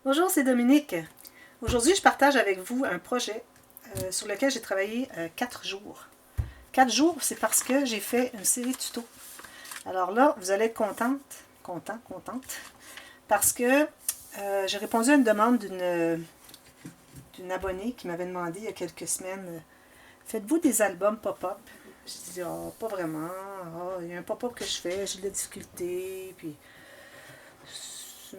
Bonjour, c'est Dominique. Aujourd'hui, je partage avec vous un projet sur lequel j'ai travaillé 4 jours. 4 jours, c'est parce que j'ai fait une série de tutos. Alors là, vous allez être contente, parce que j'ai répondu à une demande d'une abonnée qui m'avait demandé il y a quelques semaines, faites-vous des albums pop-up? Je dis, oh, pas vraiment. Oh, il y a un pop-up que je fais, j'ai de la difficulté, puis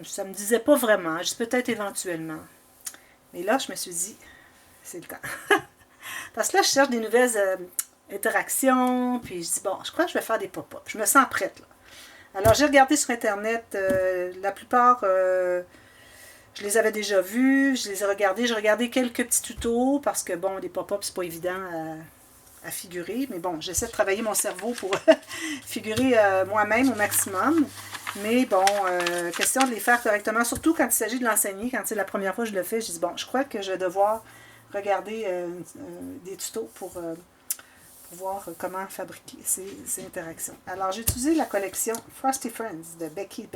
ça me disait pas vraiment. Je dis peut-être éventuellement. Mais là, je me suis dit, c'est le temps. Parce que là, je cherche des nouvelles interactions, puis je dis, bon, je crois que je vais faire des pop-up. Je me sens prête, là. Alors, j'ai regardé sur Internet, la plupart, je les avais déjà vus, je les ai regardés. J'ai regardé quelques petits tutos, parce que, bon, des pop-up, c'est pas évident à figurer. Mais bon, j'essaie de travailler mon cerveau pour figurer moi-même au maximum. Mais bon, question de les faire correctement, surtout quand il s'agit de l'enseigner. Quand c'est la première fois que je le fais, je dis, bon, je crois que je vais devoir regarder des tutos pour voir comment fabriquer ces interactions. Alors, j'ai utilisé la collection Frosty Friends de Becky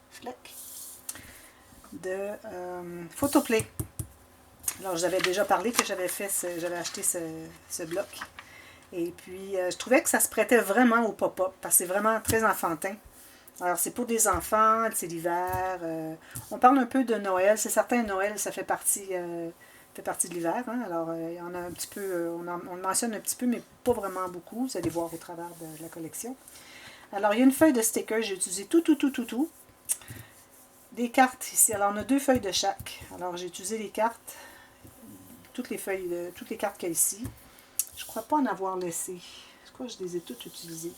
Fleck de Photoplay. Alors, je vous avais déjà parlé que j'avais acheté ce bloc. Et puis, je trouvais que ça se prêtait vraiment au pop-up, parce que c'est vraiment très enfantin. Alors, c'est pour des enfants, c'est l'hiver. On parle un peu de Noël. C'est certain, Noël, ça fait partie de l'hiver. Hein? Alors, il y en a un petit peu, on le mentionne un petit peu, mais pas vraiment beaucoup. Vous allez voir au travers de la collection. Alors, il y a une feuille de sticker. J'ai utilisé tout. Des cartes ici. Alors, on a 2 feuilles de chaque. Alors, j'ai utilisé les cartes, toutes les cartes qu'il y a ici. Je ne crois pas en avoir laissé. Je crois que je les ai toutes utilisées.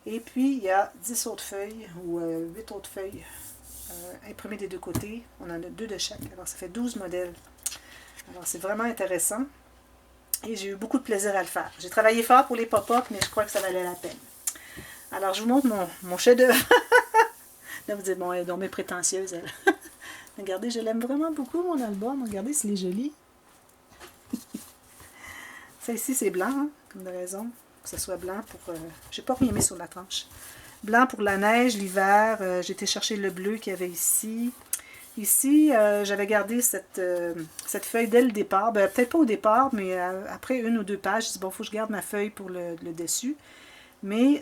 Et puis, il y a 10 autres feuilles, ou 8 autres feuilles imprimées des deux côtés. On en a 2 de chaque. Alors, ça fait 12 modèles. Alors, c'est vraiment intéressant. Et j'ai eu beaucoup de plaisir à le faire. J'ai travaillé fort pour les pop-up, mais je crois que ça valait la peine. Alors, je vous montre mon chef-d'œuvre. Là, vous dites, bon, elle est donc prétentieuse, elle. Regardez, je l'aime vraiment beaucoup, mon album. Regardez s'il est joli. Ça ici, c'est blanc, hein, comme de raison. Que ce soit blanc pour... j'ai pas rien mis sur la tranche. Blanc pour la neige, l'hiver. J'ai été chercher le bleu qu'il y avait ici. Ici, j'avais gardé cette feuille dès le départ. Ben, peut-être pas au départ, mais après 1 ou 2 pages, je dis, bon, il faut que je garde ma feuille pour le dessus. Mais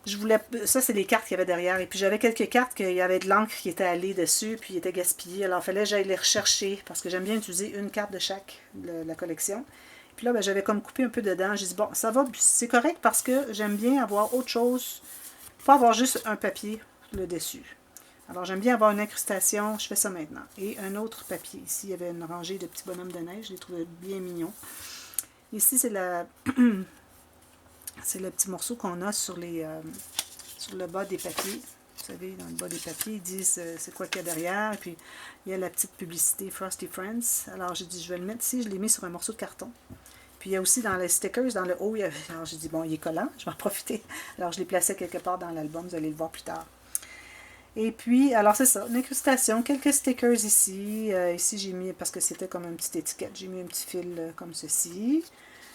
je voulais... Ça, c'est les cartes qu'il y avait derrière. Et puis, j'avais quelques cartes qu'il y avait de l'encre qui était allée dessus, puis était gaspillée. Alors, il fallait que j'aille les rechercher, parce que j'aime bien utiliser une carte de chaque de la collection. Puis là, ben, j'avais comme coupé un peu dedans. J'ai dit, bon, ça va, c'est correct parce que j'aime bien avoir autre chose, pas avoir juste un papier le dessus. Alors, j'aime bien avoir une incrustation, je fais ça maintenant. Et un autre papier. Ici, il y avait une rangée de petits bonhommes de neige, je les trouvais bien mignons. Ici, c'est c'est le petit morceau qu'on a sur le bas des papiers. Vous savez, dans le bas des papiers, ils disent c'est quoi qu'il y a derrière. Et puis, il y a la petite publicité Frosty Friends. Alors, j'ai dit, je vais le mettre ici. Je l'ai mis sur un morceau de carton. Puis, il y a aussi dans les stickers, dans le haut, alors j'ai dit, bon, il est collant, je vais en profiter. Alors, je l'ai placé quelque part dans l'album. Vous allez le voir plus tard. Et puis, alors c'est ça, une incrustation, quelques stickers ici. Ici, j'ai mis, parce que c'était comme une petite étiquette, j'ai mis un petit fil comme ceci.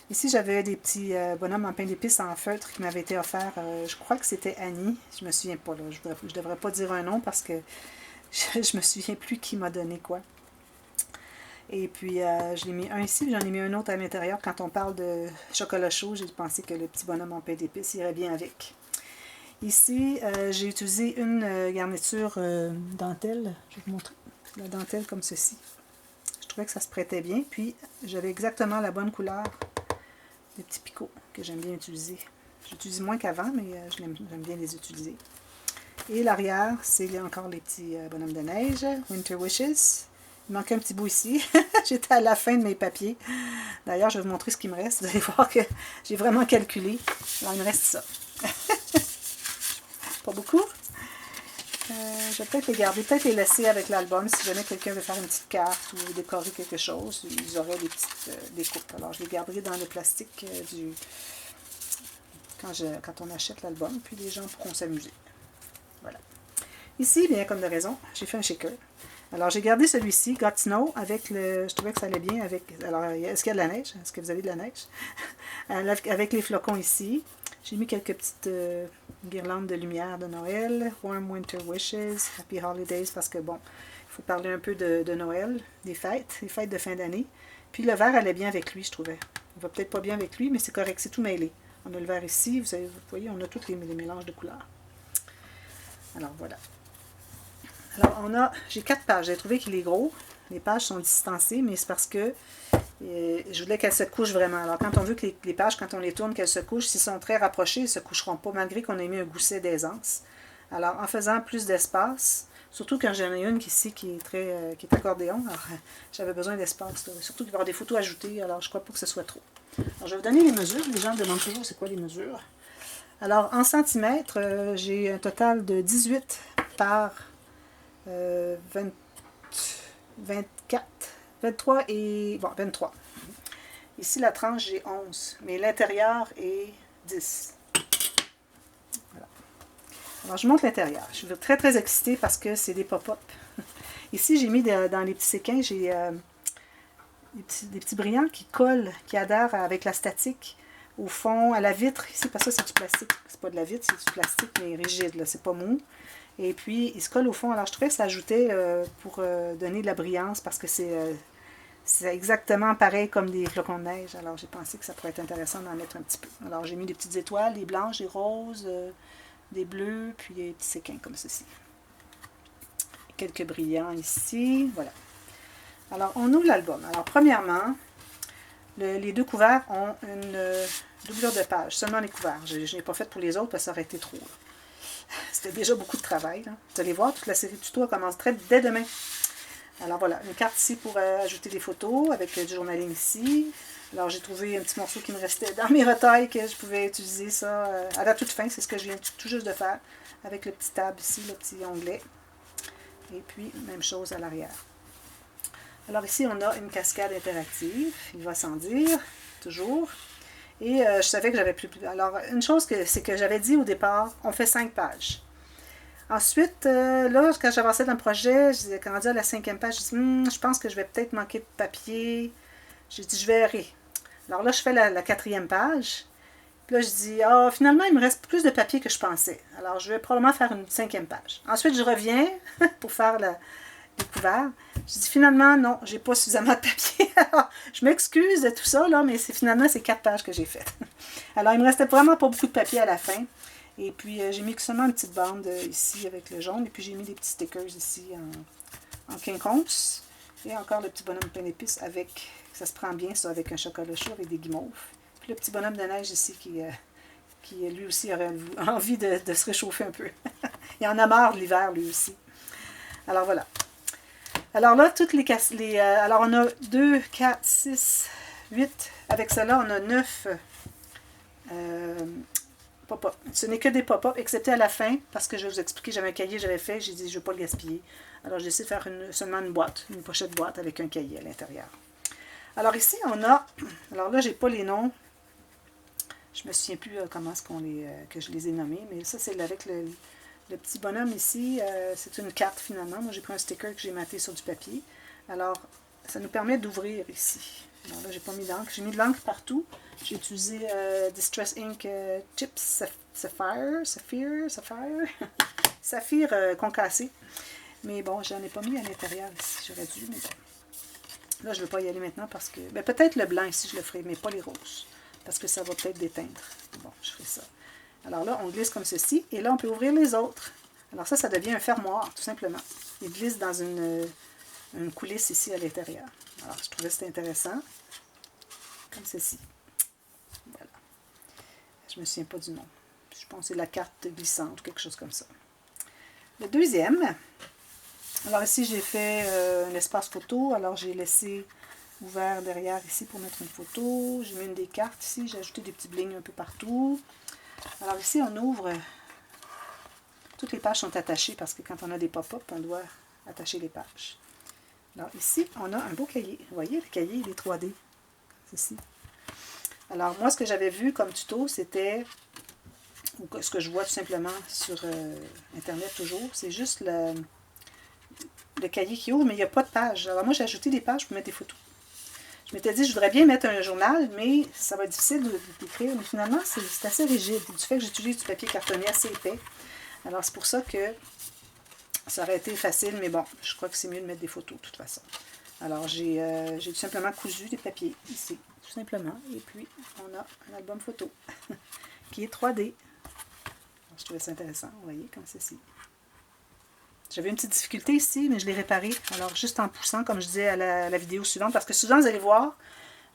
Ici, j'avais des petits bonhommes en pain d'épices en feutre qui m'avaient été offerts. Je crois que c'était Annie. Je me souviens pas, là. Je devrais pas dire un nom parce que je me souviens plus qui m'a donné quoi. Et puis, je l'ai mis un ici, puis j'en ai mis un autre à l'intérieur. Quand on parle de chocolat chaud, j'ai pensé que le petit bonhomme en pain d'épices irait bien avec. Ici, j'ai utilisé une garniture dentelle. Je vais vous montrer. La dentelle comme ceci. Je trouvais que ça se prêtait bien. Puis, j'avais exactement la bonne couleur des petits picots que j'aime bien utiliser. J'utilise moins qu'avant, mais j'aime bien les utiliser. Et l'arrière, c'est encore les petits bonhommes de neige. Winter Wishes. Il manque un petit bout ici. J'étais à la fin de mes papiers. D'ailleurs, je vais vous montrer ce qui me reste. Vous allez voir que j'ai vraiment calculé. Alors, il me reste ça. Pas beaucoup. Je vais peut-être les garder, peut-être les laisser avec l'album. Si jamais quelqu'un veut faire une petite carte ou décorer quelque chose, ils auraient des petites découpes. Alors, je les garderai dans le plastique quand on achète l'album, puis les gens pourront s'amuser. Voilà. Ici, bien comme de raison, j'ai fait un shaker. Alors, j'ai gardé celui-ci, Got Snow, avec je trouvais que ça allait bien avec... Alors, est-ce qu'il y a de la neige? Est-ce que vous avez de la neige? Avec les flocons ici. J'ai mis quelques petites guirlandes de lumière de Noël. Warm Winter Wishes, Happy Holidays, parce que bon, il faut parler un peu de Noël, des fêtes de fin d'année. Puis le vert allait bien avec lui, je trouvais. Il va peut-être pas bien avec lui, mais c'est correct, c'est tout mêlé. On a le vert ici, vous voyez, on a tous les mélanges de couleurs. Alors voilà. Alors j'ai 4 pages, j'ai trouvé qu'il est gros. Les pages sont distancées, mais c'est parce que je voulais qu'elles se couchent vraiment. Alors quand on veut que les pages, quand on les tourne, qu'elles se couchent, s'ils sont très rapprochés, ils ne se coucheront pas, malgré qu'on ait mis un gousset d'aisance. Alors en faisant plus d'espace, surtout quand j'en ai une ici qui est accordéon, alors j'avais besoin d'espace. Surtout qu'il va y avoir des photos ajoutées, alors je ne crois pas que ce soit trop. Alors je vais vous donner les mesures. Les gens me demandent toujours c'est quoi les mesures. Alors en centimètres, j'ai un total de 18 par 24, 23 et... Bon, 23. Ici, la tranche, j'ai 11, mais l'intérieur est 10. Voilà. Alors, je montre l'intérieur. Je suis très, très excitée parce que c'est des pop-up. Ici, j'ai mis dans les petits séquins, j'ai des petits brillants qui collent, qui adhèrent avec la statique au fond, à la vitre. Ici, parce que c'est du plastique. C'est pas de la vitre, c'est du plastique, mais rigide, là. C'est pas mou. Et puis, il se colle au fond. Alors, je trouvais que ça ajoutait pour donner de la brillance parce que c'est exactement pareil comme des flocons de neige. Alors, j'ai pensé que ça pourrait être intéressant d'en mettre un petit peu. Alors, j'ai mis des petites étoiles, des blanches, des roses, des bleus, puis des petits séquins comme ceci. Quelques brillants ici. Voilà. Alors, on ouvre l'album. Alors, premièrement, les 2 couverts ont une doublure de page. Seulement les couverts. Je n'ai pas fait pour les autres parce que ça aurait été trop. C'était déjà beaucoup de travail. Là. Vous allez voir, toute la série de tutos commence dès demain. Alors voilà, une carte ici pour ajouter des photos avec du journaling ici. Alors j'ai trouvé un petit morceau qui me restait dans mes retailles que je pouvais utiliser ça à la toute fin. C'est ce que je viens tout juste de faire avec le petit tab ici, le petit onglet. Et puis, même chose à l'arrière. Alors ici, on a une cascade interactive, il va sans dire, toujours. Et je savais que j'avais plus... Alors, une chose, c'est que j'avais dit au départ, on fait 5 pages. Ensuite, là, quand j'avançais dans le projet, quand on dit à la 5e page, je dis, je pense que je vais peut-être manquer de papier. J'ai dit, je verrai. Alors là, je fais la 4e page. Puis là, je dis, finalement, il me reste plus de papier que je pensais. Alors, je vais probablement faire une 5e page. Ensuite, je reviens pour faire les couverts. Je dis, finalement, non, j'ai pas suffisamment de papier. Alors, je m'excuse de tout ça, là, mais finalement, c'est 4 pages que j'ai faites. Alors, il me restait vraiment pas beaucoup de papier à la fin. Et puis, j'ai mis seulement une petite bande ici avec le jaune. Et puis, j'ai mis des petits stickers ici en quinconce. Et encore le petit bonhomme plein d'épices avec, ça se prend bien ça, avec un chocolat chaud avec des guimauves. Puis le petit bonhomme de neige ici qui lui aussi aurait envie de se réchauffer un peu. Il en a marre de l'hiver, lui aussi. Alors, voilà. Alors là, alors on a 2, 4, 6, 8. Avec cela, on a 9 pop-up. Ce n'est que des pop-up, excepté à la fin, parce que je vais vous expliquer, j'avais un cahier, j'avais fait, j'ai dit, je ne veux pas le gaspiller. Alors, j'ai décidé de faire seulement une boîte, une pochette boîte avec un cahier à l'intérieur. Alors ici, on a, alors là, j'ai pas les noms. Je me souviens plus comment est-ce que je les ai nommés, mais ça, c'est avec le petit bonhomme ici. C'est une carte, finalement. Moi, j'ai pris un sticker que j'ai maté sur du papier. Alors, ça nous permet d'ouvrir ici. Alors là, j'ai pas mis d'encre. J'ai mis de l'encre partout. J'ai utilisé Distress Ink Chips Sapphire. Saphir concassé. Mais bon, j'en ai pas mis à l'intérieur ici. J'aurais dû, mais bon. Là, je ne veux pas y aller maintenant parce que... Ben, peut-être le blanc ici, je le ferai, mais pas les roses. Parce que ça va peut-être déteindre. Bon, je ferai ça. Alors là, on glisse comme ceci. Et là, on peut ouvrir les autres. Alors ça devient un fermoir, tout simplement. Il glisse dans une coulisse ici à l'intérieur. Alors, je trouvais que c'était intéressant. Comme ceci. Voilà. Je ne me souviens pas du nom. Je pense que c'est la carte glissante ou quelque chose comme ça. Le deuxième... Alors ici, j'ai fait un espace photo. Alors, j'ai laissé ouvert derrière ici pour mettre une photo. J'ai mis une des cartes ici. J'ai ajouté des petits blings un peu partout. Alors ici, on ouvre. Toutes les pages sont attachées parce que quand on a des pop-up, on doit attacher les pages. Alors ici, on a un beau cahier. Vous voyez, le cahier, il est 3D. Ceci. Alors, moi, ce que j'avais vu comme tuto, c'était, ou ce que je vois tout simplement sur Internet toujours, c'est juste le cahier qui ouvre, mais il n'y a pas de page. Alors moi, j'ai ajouté des pages pour mettre des photos. Je m'étais dit, je voudrais bien mettre un journal, mais ça va être difficile d'écrire. Mais finalement, c'est assez rigide, du fait que j'utilise du papier cartonné assez épais. Alors, c'est pour ça que ça aurait été facile, mais bon, je crois que c'est mieux de mettre des photos, de toute façon. Alors, j'ai tout simplement cousu des papiers, ici, tout simplement. Et puis, on a un album photo, qui est 3D. Alors, je trouvais ça intéressant, vous voyez, comme ceci. J'avais une petite difficulté ici, mais je l'ai réparée. Alors, juste en poussant, comme je disais à la vidéo suivante, parce que souvent, vous allez voir,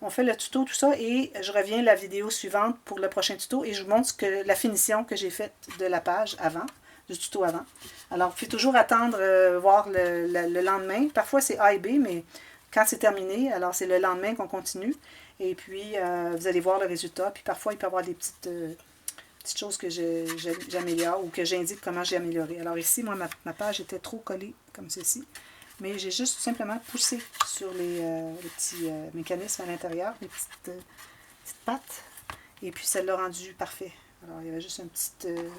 on fait le tuto, tout ça, et je reviens à la vidéo suivante pour le prochain tuto, et je vous montre la finition que j'ai faite de la page avant, du tuto avant. Alors, vous pouvez toujours attendre, voir le lendemain. Parfois, c'est A et B, mais quand c'est terminé, alors c'est le lendemain qu'on continue. Et puis, vous allez voir le résultat. Puis parfois, il peut y avoir des petites choses que j'améliore ou que j'indique comment j'ai amélioré. Alors ici, moi, ma page était trop collée comme ceci. Mais j'ai juste tout simplement poussé sur les petits mécanismes à l'intérieur, les petites pattes. Et puis, ça l'a rendu parfait. Alors, il y avait juste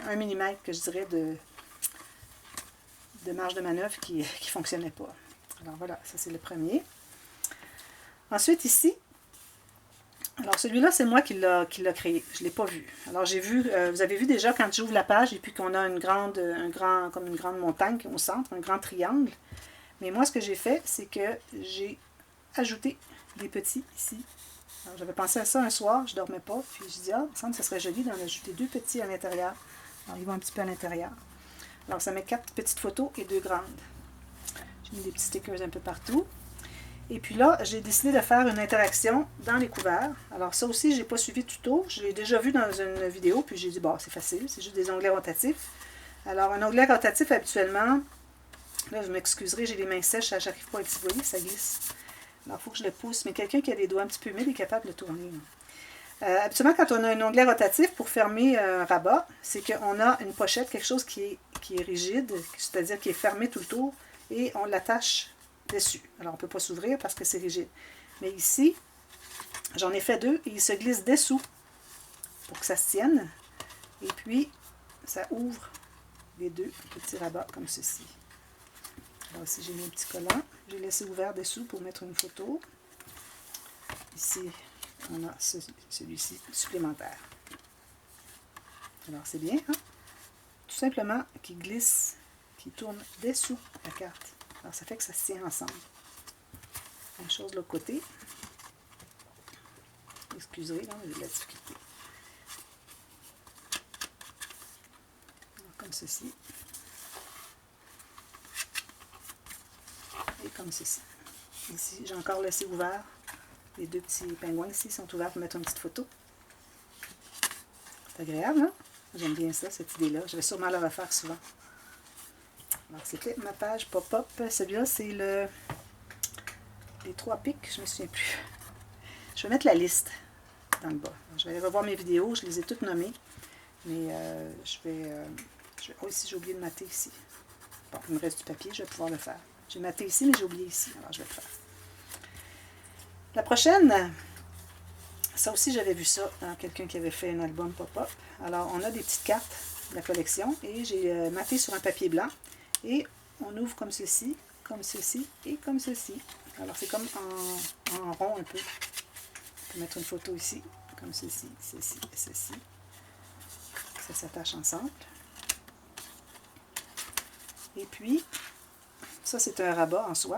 un millimètre, que je dirais, de marge de manœuvre qui ne fonctionnait pas. Alors, voilà, ça c'est le premier. Ensuite, ici, alors celui-là, c'est moi qui l'a créé. Je ne l'ai pas vu. Alors, j'ai vu, vous avez vu déjà quand j'ouvre la page et puis qu'on a comme une grande montagne au centre, un grand triangle. Mais moi, ce que j'ai fait, c'est que j'ai ajouté des petits ici. J'avais pensé à ça un soir, je ne dormais pas, puis je dis, ah, il me semble que ça serait joli d'en ajouter 2 petits à l'intérieur. Alors, ils vont un petit peu à l'intérieur. Alors, ça met 4 petites photos et 2 grandes. J'ai mis des petits stickers un peu partout. Et puis là, j'ai décidé de faire une interaction dans les couverts. Alors, ça aussi, je n'ai pas suivi le tuto. Je l'ai déjà vu dans une vidéo, puis j'ai dit, bon, c'est facile, c'est juste des onglets rotatifs. Alors, un onglet rotatif, habituellement, là, vous m'excuserez, j'ai les mains sèches, j'arrive pas à le voyez, ça glisse. Alors, il faut que je le pousse. Mais quelqu'un qui a des doigts un petit peu humides est capable de le tourner. Habituellement, quand on a un onglet rotatif pour fermer un rabat, c'est qu'on a une pochette, quelque chose qui est rigide, c'est-à-dire qui est fermé tout le tour, et on l'attache dessus. Alors, on ne peut pas s'ouvrir parce que c'est rigide. Mais ici, j'en ai fait 2 et il se glisse dessous pour que ça se tienne. Et puis, ça ouvre les 2 petits rabats comme ceci. Alors ici, j'ai mis un petit collant. J'ai laissé ouvert dessous pour mettre une photo. Ici, on a celui-ci supplémentaire. Alors, c'est bien, hein? Tout simplement, qui glisse, qui tourne dessous la carte. Alors, ça fait que ça se tient ensemble. Même chose de l'autre côté. Excusez, là, j'ai de la difficulté. Alors, comme ceci. Et comme ceci. Ici, j'ai encore laissé ouvert. Les 2 petits pingouins ici sont ouverts pour mettre une petite photo. C'est agréable, hein? J'aime bien ça, cette idée-là. Je vais sûrement la refaire souvent. Alors, c'était ma page pop-up. Celui-là, c'est les 3 pics. Je ne me souviens plus. Je vais mettre la liste dans le bas. Alors, je vais aller revoir mes vidéos. Je les ai toutes nommées. Mais oh, ici, j'ai oublié de mater ici. Bon, il me reste du papier. Je vais pouvoir le faire. J'ai maté ici, mais j'ai oublié ici. Alors, je vais le faire. La prochaine, ça aussi, j'avais vu ça dans quelqu'un qui avait fait un album pop-up. Alors, on a des petites cartes de la collection et j'ai maté sur un papier blanc. Et on ouvre comme ceci et comme ceci. Alors, c'est comme en rond un peu. On peut mettre une photo ici, comme ceci, ceci et ceci. Ça s'attache ensemble. Et puis, ça, c'est un rabat en soie.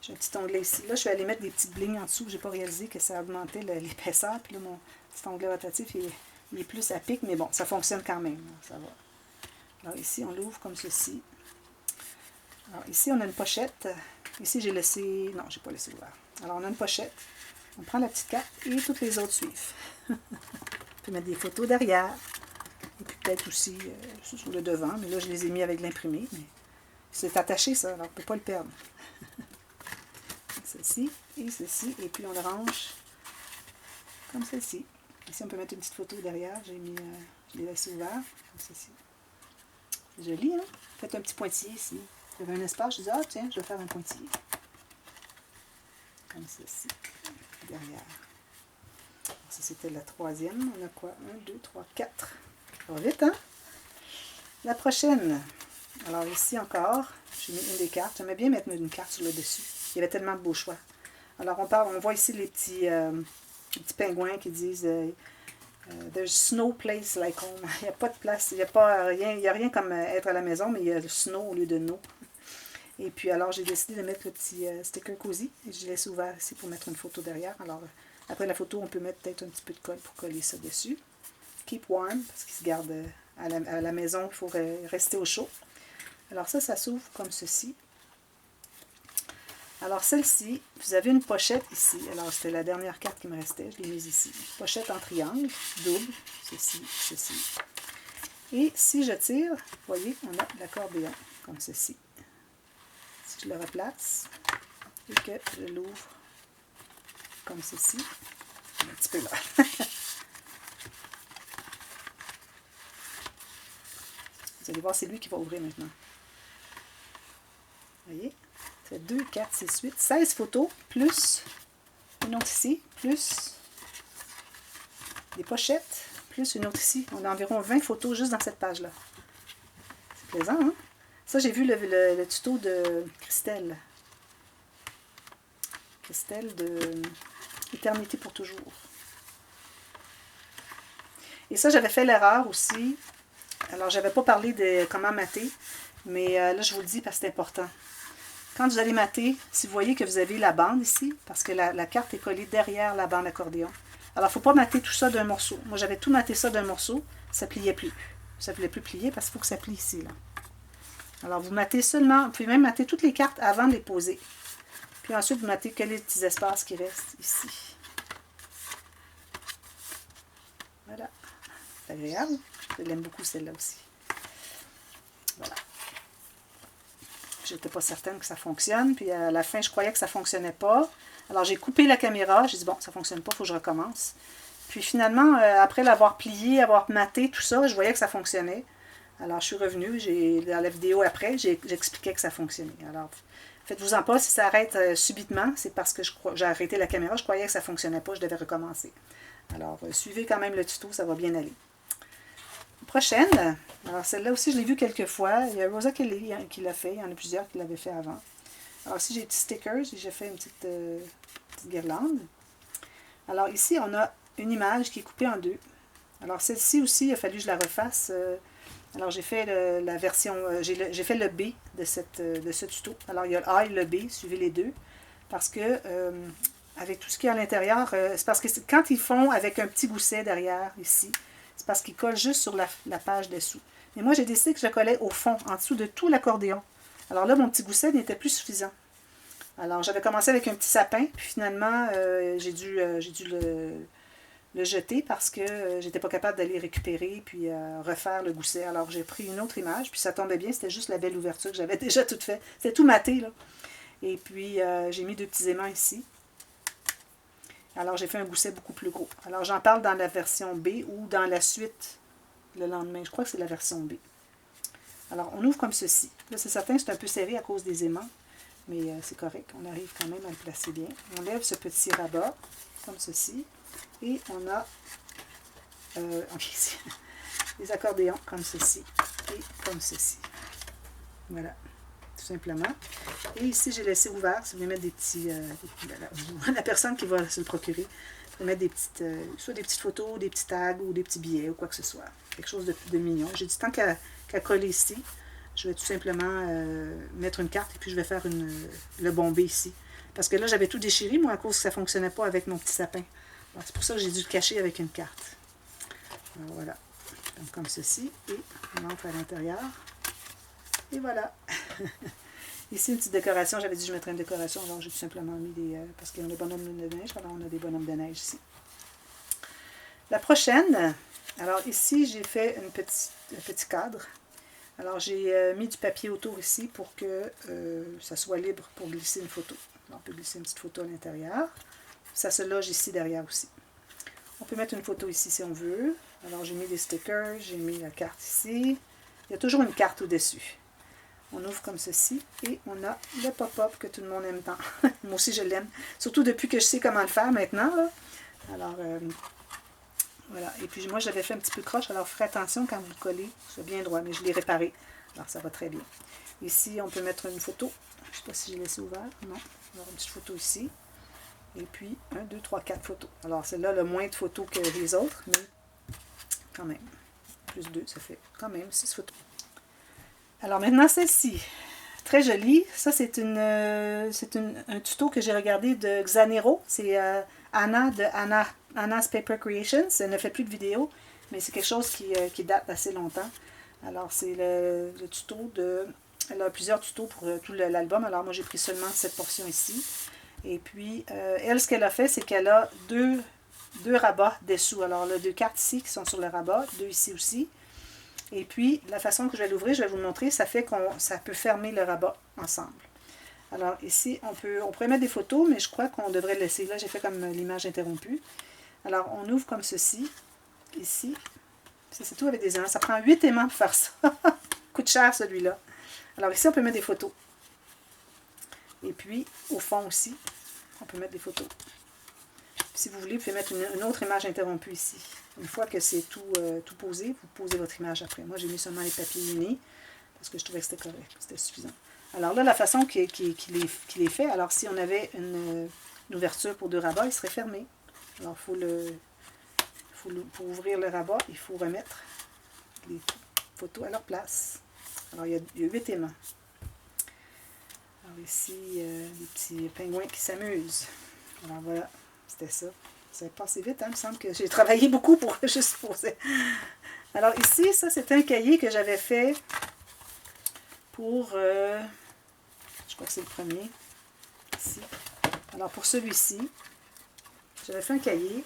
J'ai un petit onglet ici. Là, je vais aller mettre des petites blignes en dessous. Je n'ai pas réalisé que ça augmentait l'épaisseur. Puis là, mon petit onglet rotatif, il est plus à pic, mais bon, ça fonctionne quand même. Ça va. Alors ici, on l'ouvre comme ceci. Alors ici, on a une pochette. Ici, j'ai laissé... Non, je n'ai pas laissé ouvert. Alors, on a une pochette. On prend la petite carte et toutes les autres suivent. On peut mettre des photos derrière. Et puis peut-être aussi sur le devant. Mais là, je les ai mis avec l'imprimé. Mais c'est attaché, ça. Alors, on ne peut pas le perdre. Ceci et ceci, et puis on le range comme ceci. Ici, on peut mettre une petite photo derrière. Je l'ai laissé ouvert, comme ceci. C'est joli, hein? Faites un petit pointillé ici. Vous avez un espace, je dis, ah tiens, je vais faire un pointillé. Comme ceci, derrière. Ça, c'était la 3e. On a quoi? 1, 2, 3, 4. Ça va vite, hein? La prochaine. Alors ici encore, j'ai mis une des cartes. J'aimais bien mettre une carte sur le dessus. Il y avait tellement de beaux choix. Alors, on voit ici les petits pingouins qui disent There's no place like home. Il n'y a pas de place, il n'y a rien comme être à la maison, mais il y a le snow au lieu de no. Et puis, alors, j'ai décidé de mettre le petit sticker Cozy. Et je laisse ouvert ici pour mettre une photo derrière. Alors, après la photo, on peut mettre peut-être un petit peu de colle pour coller ça dessus. Keep warm, parce qu'il se garde à la maison, il faut rester au chaud. Alors ça s'ouvre comme ceci. Alors celle-ci, vous avez une pochette ici. Alors c'était la dernière carte qui me restait, je l'ai mise ici. Pochette en triangle, double, ceci, ceci. Et si je tire, vous voyez, on a l'accordéon, comme ceci. Si je le replace et que je l'ouvre comme ceci, un petit peu là. Vous allez voir, c'est lui qui va ouvrir maintenant. Vous voyez? Ça fait 2, 4, 6, 8, 16 photos, plus une autre ici, plus des pochettes, plus une autre ici. On a environ 20 photos juste dans cette page-là. C'est plaisant, hein? Ça, j'ai vu le tuto de Christelle. Christelle de Éternité pour toujours. Et ça, j'avais fait l'erreur aussi. Alors, je n'avais pas parlé de comment mater, mais là, je vous le dis parce que c'est important. Quand vous allez mater, si vous voyez que vous avez la bande ici, parce que la carte est collée derrière la bande accordéon. Alors, il ne faut pas mater tout ça d'un morceau. Moi, j'avais tout maté ça d'un morceau, ça ne pliait plus. Ça ne voulait plus plier parce qu'il faut que ça plie ici, là. Alors, vous matez seulement, vous pouvez même mater toutes les cartes avant de les poser. Puis ensuite, vous matez que les petits espaces qui restent ici. Voilà. C'est agréable. Je l'aime beaucoup, celle-là aussi. Voilà. J'étais pas certaine que ça fonctionne. Puis à la fin, je croyais que ça ne fonctionnait pas. Alors, j'ai coupé la caméra. J'ai dit, bon, ça ne fonctionne pas, il faut que je recommence. Puis finalement, après l'avoir plié, avoir maté, tout ça, je voyais que ça fonctionnait. Alors, je suis revenue. Dans la vidéo après, j'expliquais que ça fonctionnait. Alors, faites-vous-en pas. Si ça arrête subitement, c'est parce que j'ai arrêté la caméra. Je croyais que ça ne fonctionnait pas. Je devais recommencer. Alors, suivez quand même le tuto. Ça va bien aller. Prochaine, alors celle-là aussi je l'ai vue quelques fois, il y a Rosa Kelly qui l'a fait, il y en a plusieurs qui l'avaient fait avant. Alors ici j'ai des petits stickers, j'ai fait une petite guirlande. Alors ici on a une image qui est coupée en deux. Alors celle-ci aussi il a fallu que je la refasse, alors j'ai fait la version, j'ai fait le B de ce tuto. Alors il y a le A et le B, suivez les deux, parce que avec tout ce qu'il y a à l'intérieur, c'est parce que quand ils font avec un petit gousset derrière ici, c'est parce qu'il colle juste sur la page dessous. Mais moi, j'ai décidé que je collais au fond, en dessous de tout l'accordéon. Alors là, mon petit gousset n'était plus suffisant. Alors, j'avais commencé avec un petit sapin, puis finalement, j'ai dû le jeter parce que j'étais pas capable d'aller récupérer puis refaire le gousset. Alors, j'ai pris une autre image, puis ça tombait bien, c'était juste la belle ouverture que j'avais déjà toute faite. C'était tout maté, là. Et puis, j'ai mis deux petits aimants ici. Alors, j'ai fait un gousset beaucoup plus gros. Alors, j'en parle dans la version B ou dans la suite le lendemain. Je crois que c'est la version B. Alors, on ouvre comme ceci. Là, c'est certain, c'est un peu serré à cause des aimants, mais c'est correct. On arrive quand même à le placer bien. On lève ce petit rabat, comme ceci. Et on a ici, les accordéons, comme ceci et comme ceci. Voilà. Tout simplement. Et ici, j'ai laissé ouvert. Si vous voulez mettre des petits... la personne qui va se le procurer, vous pouvez mettre des petites, soit des petites photos, des petits tags ou des petits billets ou quoi que ce soit. Quelque chose de mignon. J'ai dit tant qu'à coller ici, je vais tout simplement mettre une carte et puis je vais faire le bombé ici. Parce que là, j'avais tout déchiré, moi, à cause que ça ne fonctionnait pas avec mon petit sapin. C'est pour ça que j'ai dû le cacher avec une carte. Alors, voilà. Donc, comme ceci. Et on entre à l'intérieur. Et voilà. Ici, une petite décoration. J'avais dit que je mettrais une décoration. Alors, j'ai tout simplement mis des... parce qu'il y a des bonhommes de neige. Alors, on a des bonhommes de neige ici. La prochaine. Alors, ici, j'ai fait un petit cadre. Alors, j'ai mis du papier autour ici pour que ça soit libre pour glisser une photo. Alors, on peut glisser une petite photo à l'intérieur. Ça se loge ici derrière aussi. On peut mettre une photo ici si on veut. Alors, j'ai mis des stickers. J'ai mis la carte ici. Il y a toujours une carte au-dessus. On ouvre comme ceci et on a le pop-up que tout le monde aime tant. Moi aussi, je l'aime. Surtout depuis que je sais comment le faire maintenant. Là. Alors, voilà. Et puis, moi, j'avais fait un petit peu croche. Alors, ferez attention quand vous le collez. C'est bien droit, mais je l'ai réparé. Alors, ça va très bien. Ici, on peut mettre une photo. Je ne sais pas si j'ai laissé ouvert. Non. Alors, une petite photo ici. Et puis, 1, 2, 3, 4 photos. Alors, celle-là, le moins de photos que les autres, mais quand même. Plus 2, ça fait quand même 6 photos. Alors, maintenant, celle-ci. Très jolie. Ça, c'est un tuto que j'ai regardé de Xanero. C'est Anna de Anna's Paper Creations. Elle ne fait plus de vidéos, mais c'est quelque chose qui date d'assez longtemps. Alors, c'est le tuto de... Elle a plusieurs tutos pour tout l'album. Alors, moi, j'ai pris seulement cette portion ici. Et puis, elle, ce qu'elle a fait, c'est qu'elle a deux rabats dessous. Alors, elle a 2 cartes ici qui sont sur le rabat, 2 ici aussi. Et puis, la façon que je vais l'ouvrir, je vais vous le montrer, ça fait ça peut fermer le rabat ensemble. Alors, ici, on pourrait mettre des photos, mais je crois qu'on devrait le laisser. Là, j'ai fait comme l'image interrompue. Alors, on ouvre comme ceci, ici. Ça, c'est tout avec des aimants. Ça prend 8 aimants pour faire ça. Coûte cher, celui-là. Alors, ici, on peut mettre des photos. Et puis, au fond aussi, on peut mettre des photos. Si vous voulez, vous pouvez mettre une autre image interrompue ici. Une fois que c'est tout posé, vous posez votre image après. Moi, j'ai mis seulement les papiers unis parce que je trouvais que c'était correct, c'était suffisant. Alors là, la façon qu'il est fait, alors si on avait une ouverture pour 2 rabats, il serait fermé. Alors, pour ouvrir le rabat, il faut remettre les photos à leur place. Alors, il y a 8 aimants. Alors ici, les petits pingouins qui s'amusent. Alors voilà, c'était ça. Ça a passé vite, hein? Il me semble que j'ai travaillé beaucoup pour juste poser. Alors ici, ça c'est un cahier que j'avais fait pour, je crois que c'est le premier, ici. Alors pour celui-ci, j'avais fait un cahier.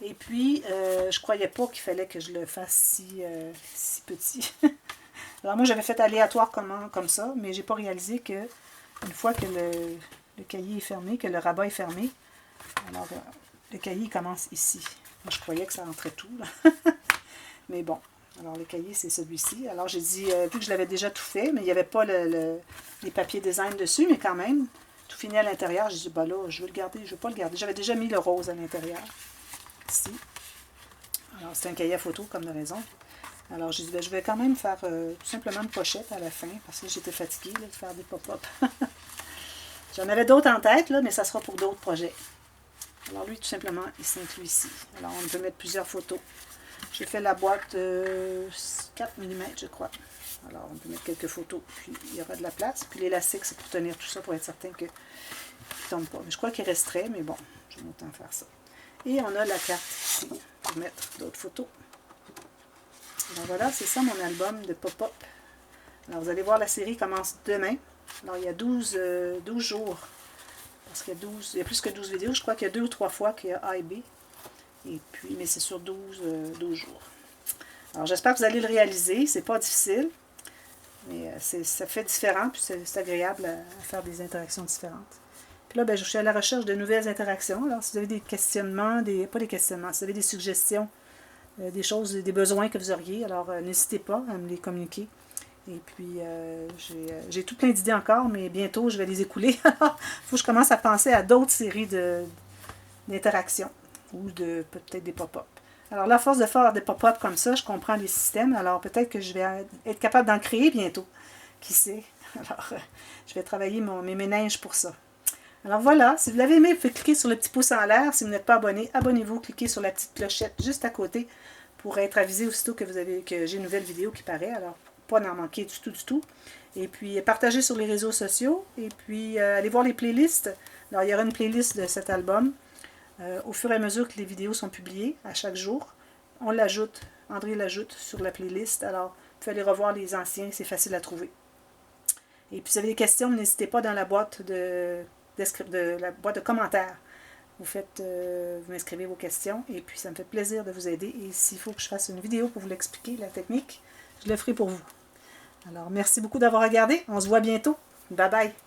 Et puis, je croyais pas qu'il fallait que je le fasse si petit. Alors moi, j'avais fait aléatoire comme ça, mais j'ai pas réalisé que une fois que le cahier est fermé, que le rabat est fermé, alors le cahier commence ici. Moi, je croyais que ça rentrait tout, là. Mais bon, alors le cahier, c'est celui-ci. Alors j'ai dit, vu que je l'avais déjà tout fait, mais il n'y avait pas les papiers design dessus, mais quand même, tout fini à l'intérieur, j'ai dit, bah là, je veux le garder, je veux pas le garder. J'avais déjà mis le rose à l'intérieur, ici. Alors c'est un cahier à photo, comme de raison. Alors j'ai dit, ben, je vais quand même faire tout simplement une pochette à la fin, parce que j'étais fatiguée là, de faire des pop-up. J'en avais d'autres en tête, là, mais ça sera pour d'autres projets. Alors lui, tout simplement, il s'inclut ici. Alors on peut mettre plusieurs photos. J'ai fait la boîte 4 mm, je crois. Alors on peut mettre quelques photos, puis il y aura de la place. Puis l'élastique, c'est pour tenir tout ça, pour être certain qu'il ne tombe pas. Mais je crois qu'il resterait, mais bon, je vais autant faire ça. Et on a la carte ici, pour mettre d'autres photos. Alors voilà, c'est ça mon album de pop-up. Alors vous allez voir, la série commence demain. Alors il y a 12 jours. Parce qu'il y a plus que 12 vidéos. Je crois qu'il y a 2 ou 3 fois qu'il y a A et B. Et puis, mais c'est sur 12 jours. Alors j'espère que vous allez le réaliser. C'est pas difficile. Mais ça fait différent. Puis c'est agréable à faire des interactions différentes. Puis là, ben, je suis à la recherche de nouvelles interactions. Alors si vous avez des questionnements, pas des questionnements, si vous avez des suggestions, des choses, des besoins que vous auriez, alors n'hésitez pas à me les communiquer. Et puis, j'ai tout plein d'idées encore, mais bientôt, je vais les écouler. Il faut que je commence à penser à d'autres séries d'interactions ou peut-être des pop-up. Alors, la force de faire des pop-up comme ça, je comprends les systèmes. Alors, peut-être que je vais être capable d'en créer bientôt. Qui sait? Alors, je vais travailler mes méninges pour ça. Alors, voilà. Si vous l'avez aimé, vous pouvez cliquer sur le petit pouce en l'air. Si vous n'êtes pas abonné, abonnez-vous. Cliquez sur la petite clochette juste à côté pour être avisé aussitôt que j'ai une nouvelle vidéo qui paraît. Alors, pas n'en manquer du tout. Et puis, partagez sur les réseaux sociaux. Et puis, allez voir les playlists. Alors, il y aura une playlist de cet album. Au fur et à mesure que les vidéos sont publiées, à chaque jour, on l'ajoute. André l'ajoute sur la playlist. Alors, vous pouvez aller revoir les anciens. C'est facile à trouver. Et puis, si vous avez des questions, n'hésitez pas dans la boîte de commentaires. Vous m'inscrivez vos questions. Et puis, ça me fait plaisir de vous aider. Et s'il faut que je fasse une vidéo pour vous l'expliquer, la technique, je le ferai pour vous. Alors, merci beaucoup d'avoir regardé. On se voit bientôt. Bye bye.